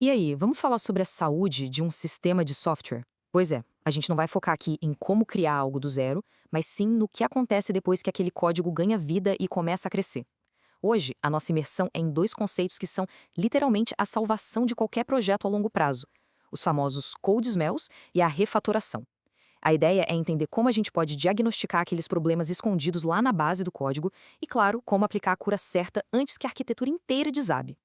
E aí, vamos falar sobre a saúde de um sistema de software? Pois é, a gente não vai focar aqui em como criar algo do zero, mas sim no que acontece depois que aquele código ganha vida e começa a crescer. Hoje, a nossa imersão é em dois conceitos que são literalmente a salvação de qualquer projeto a longo prazo: os famosos code smells e a refatoração. A ideia é entender como a gente pode diagnosticar aqueles problemas escondidos lá na base do código e, claro, como aplicar a cura certa antes que a arquitetura inteira desabe.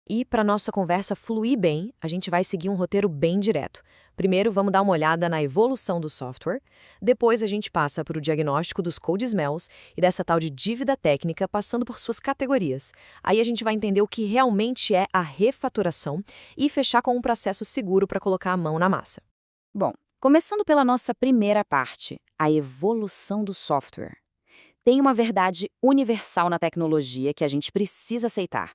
E para nossa conversa fluir bem, a gente vai seguir um roteiro bem direto. Primeiro, vamos dar uma olhada na evolução do software. Depois, a gente passa para o diagnóstico dos code smells e dessa tal de dívida técnica, passando por suas categorias. Aí a gente vai entender o que realmente é a refatoração e fechar com um processo seguro para colocar a mão na massa. Bom, começando pela nossa primeira parte, a evolução do software. Tem uma verdade universal na tecnologia que a gente precisa aceitar.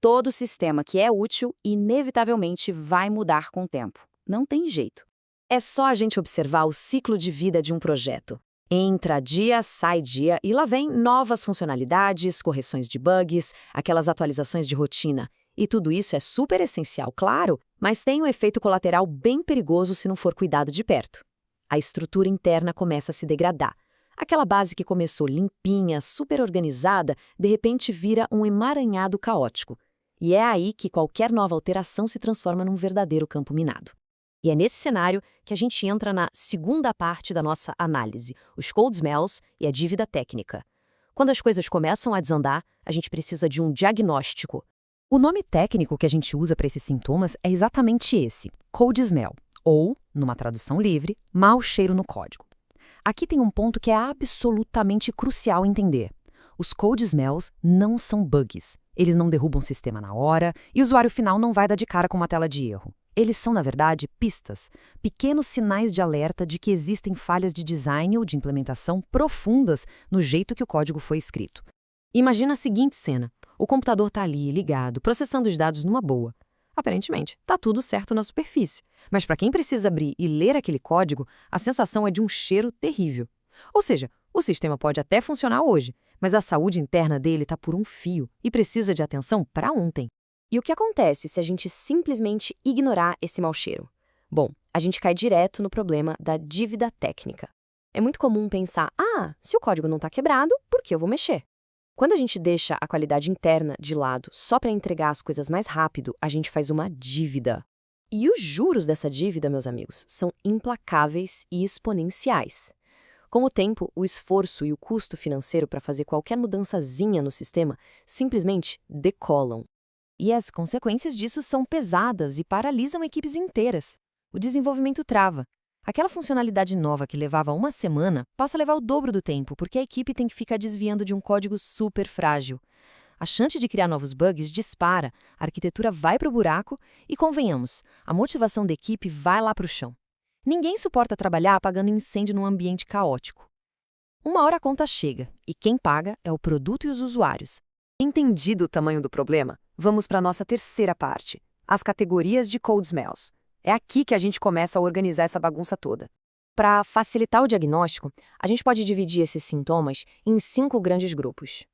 Todo sistema que é útil, inevitavelmente vai mudar com o tempo. Não tem jeito. É só a gente observar o ciclo de vida de um projeto. Entra dia, sai dia e lá vem novas funcionalidades, correções de bugs, aquelas atualizações de rotina. E tudo isso é super essencial, claro, mas tem um efeito colateral bem perigoso se não for cuidado de perto. A estrutura interna começa a se degradar. Aquela base que começou limpinha, super organizada, de repente vira um emaranhado caótico. E é aí que qualquer nova alteração se transforma num verdadeiro campo minado. E é nesse cenário que a gente entra na segunda parte da nossa análise, os cold smells e a dívida técnica. Quando as coisas começam a desandar, a gente precisa de um diagnóstico. O nome técnico que a gente usa para esses sintomas é exatamente esse, cold smell, ou, numa tradução livre, mau cheiro no código. Aqui tem um ponto que é absolutamente crucial entender. Os code smells não são bugs. Eles não derrubam o sistema na hora e o usuário final não vai dar de cara com uma tela de erro. Eles são, na verdade, pistas, pequenos sinais de alerta de que existem falhas de design ou de implementação profundas no jeito que o código foi escrito. Imagina a seguinte cena. O computador está ali, ligado, processando os dados numa boa. Aparentemente, está tudo certo na superfície. Mas para quem precisa abrir e ler aquele código, a sensação é de um cheiro terrível. Ou seja, o sistema pode até funcionar hoje, mas a saúde interna dele está por um fio e precisa de atenção para ontem. E o que acontece se a gente simplesmente ignorar esse mau cheiro? Bom, a gente cai direto no problema da dívida técnica. É muito comum pensar, se o código não está quebrado, por que eu vou mexer? Quando a gente deixa a qualidade interna de lado só para entregar as coisas mais rápido, a gente faz uma dívida. E os juros dessa dívida, meus amigos, são implacáveis e exponenciais. Com o tempo, o esforço e o custo financeiro para fazer qualquer mudançazinha no sistema simplesmente decolam. E as consequências disso são pesadas e paralisam equipes inteiras. O desenvolvimento trava. Aquela funcionalidade nova que levava uma semana passa a levar o dobro do tempo, porque a equipe tem que ficar desviando de um código super frágil. A chance de criar novos bugs dispara, a arquitetura vai para o buraco e, convenhamos, a motivação da equipe vai lá para o chão. Ninguém suporta trabalhar apagando incêndio num ambiente caótico. Uma hora a conta chega, e quem paga é o produto e os usuários. Entendido o tamanho do problema, vamos para a nossa terceira parte, as categorias de code smells. É aqui que a gente começa a organizar essa bagunça toda. Para facilitar o diagnóstico, a gente pode dividir esses sintomas em 5 grandes grupos.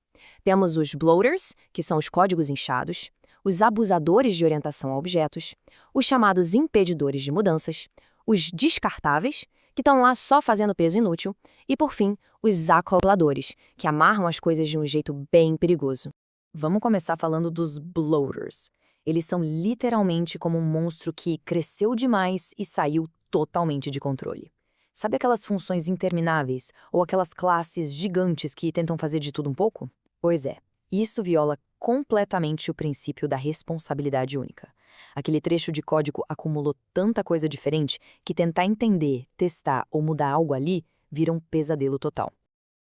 Temos os bloaters, que são os códigos inchados, os abusadores de orientação a objetos, os chamados impedidores de mudanças, os descartáveis, que estão lá só fazendo peso inútil, e, por fim, os acopladores, que amarram as coisas de um jeito bem perigoso. Vamos começar falando dos bloaters. Eles são literalmente como um monstro que cresceu demais e saiu totalmente de controle. Sabe aquelas funções intermináveis ou aquelas classes gigantes que tentam fazer de tudo um pouco? Pois é, isso viola completamente o princípio da responsabilidade única. Aquele trecho de código acumulou tanta coisa diferente que tentar entender, testar ou mudar algo ali vira um pesadelo total.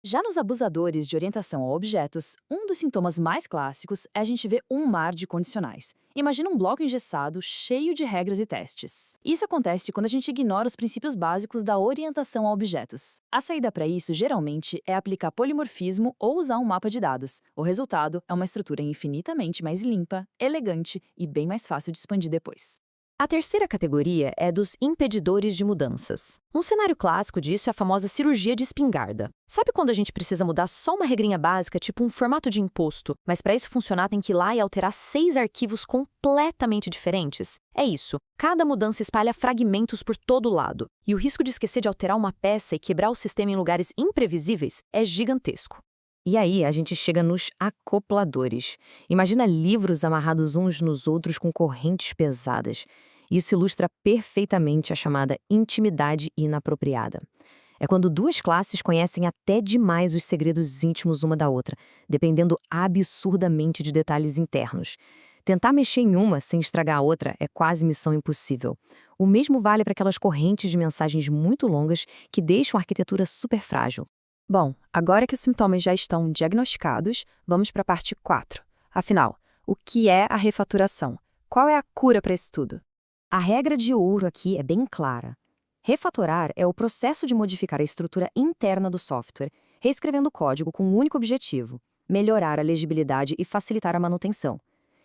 Já nos abusadores de orientação a objetos, um dos sintomas mais clássicos é a gente ver um mar de condicionais. Imagina um bloco engessado cheio de regras e testes. Isso acontece quando a gente ignora os princípios básicos da orientação a objetos. A saída para isso, geralmente, é aplicar polimorfismo ou usar um mapa de dados. O resultado é uma estrutura infinitamente mais limpa, elegante e bem mais fácil de expandir depois. A terceira categoria é dos impedidores de mudanças. Um cenário clássico disso é a famosa cirurgia de espingarda. Sabe quando a gente precisa mudar só uma regrinha básica, tipo um formato de imposto, mas para isso funcionar tem que ir lá e alterar 6 arquivos completamente diferentes? É isso. Cada mudança espalha fragmentos por todo lado. E o risco de esquecer de alterar uma peça e quebrar o sistema em lugares imprevisíveis é gigantesco. E aí a gente chega nos acopladores. Imagina livros amarrados uns nos outros com correntes pesadas. Isso ilustra perfeitamente a chamada intimidade inapropriada. É quando duas classes conhecem até demais os segredos íntimos uma da outra, dependendo absurdamente de detalhes internos. Tentar mexer em uma sem estragar a outra é quase missão impossível. O mesmo vale para aquelas correntes de mensagens muito longas que deixam a arquitetura super frágil. Bom, agora que os sintomas já estão diagnosticados, vamos para a parte 4. Afinal, o que é a refatoração? Qual é a cura para isso tudo? A regra de ouro aqui é bem clara. Refatorar é o processo de modificar a estrutura interna do software, reescrevendo o código com um único objetivo: melhorar a legibilidade e facilitar a manutenção.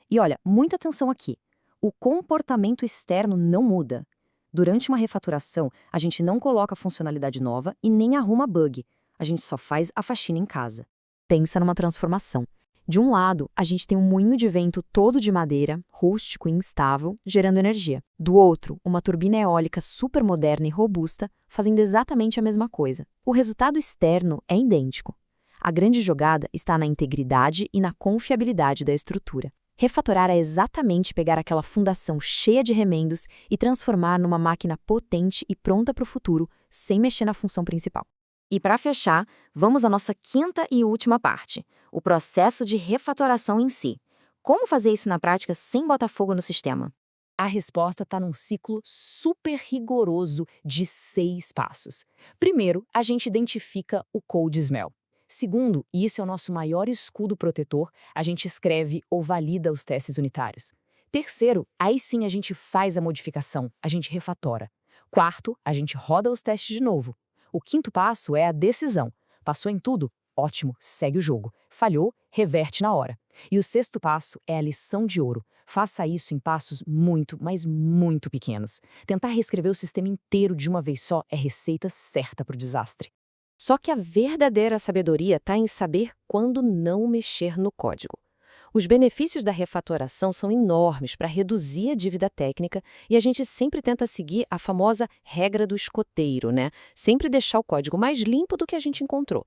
E olha, muita atenção aqui. O comportamento externo não muda. Durante uma refatoração, a gente não coloca funcionalidade nova e nem arruma bug. A gente só faz a faxina em casa. Pensa numa transformação. De um lado, a gente tem um moinho de vento todo de madeira, rústico e instável, gerando energia. Do outro, uma turbina eólica super moderna e robusta, fazendo exatamente a mesma coisa. O resultado externo é idêntico. A grande jogada está na integridade e na confiabilidade da estrutura. Refatorar é exatamente pegar aquela fundação cheia de remendos e transformar numa máquina potente e pronta para o futuro, sem mexer na função principal. E para fechar, vamos à nossa quinta e última parte, o processo de refatoração em si. Como fazer isso na prática sem botar fogo no sistema? A resposta está num ciclo super rigoroso de 6 passos. Primeiro, a gente identifica o code smell. Segundo, e isso é o nosso maior escudo protetor, a gente escreve ou valida os testes unitários. Terceiro, aí sim a gente faz a modificação, a gente refatora. Quarto, a gente roda os testes de novo. O quinto passo é a decisão. Passou em tudo? Ótimo, segue o jogo. Falhou? Reverte na hora. E o sexto passo é a lição de ouro. Faça isso em passos muito, mas muito pequenos. Tentar reescrever o sistema inteiro de uma vez só é receita certa para o desastre. Só que a verdadeira sabedoria está em saber quando não mexer no código. Os benefícios da refatoração são enormes para reduzir a dívida técnica e a gente sempre tenta seguir a famosa regra do escoteiro, né? Sempre deixar o código mais limpo do que a gente encontrou.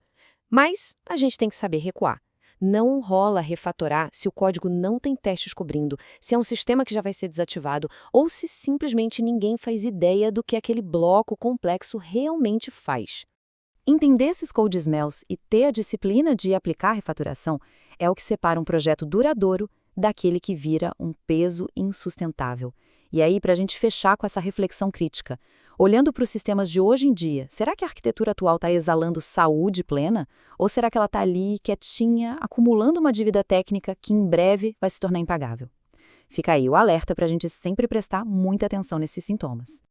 Mas a gente tem que saber recuar. Não rola refatorar se o código não tem testes cobrindo, se é um sistema que já vai ser desativado ou se simplesmente ninguém faz ideia do que aquele bloco complexo realmente faz. Entender esses code smells e ter a disciplina de aplicar a refatoração é o que separa um projeto duradouro daquele que vira um peso insustentável. E aí, para a gente fechar com essa reflexão crítica, olhando para os sistemas de hoje em dia, será que a arquitetura atual está exalando saúde plena? Ou será que ela está ali, quietinha, acumulando uma dívida técnica que em breve vai se tornar impagável? Fica aí o alerta para a gente sempre prestar muita atenção nesses sintomas.